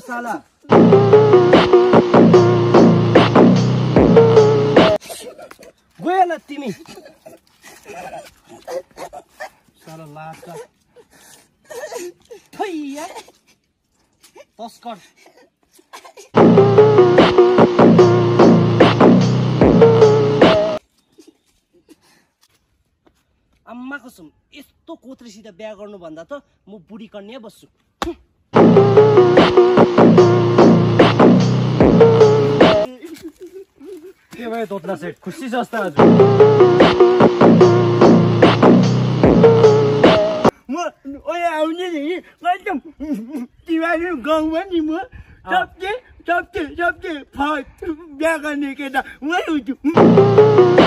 साला गयो ल तिमी साला लाटा थैया तस्कर अम्मा कसम यस्तो कोत्रीसित बिहा गर्नु भन्दा त म बुढी कन्या बस्छु के भयो तोत्रा सेट खुसी छ त आज म ओए आउने नि एकदम तिमीहरु गाउँमा नि म सबके बिहा गर्ने केटा उही हुन्छु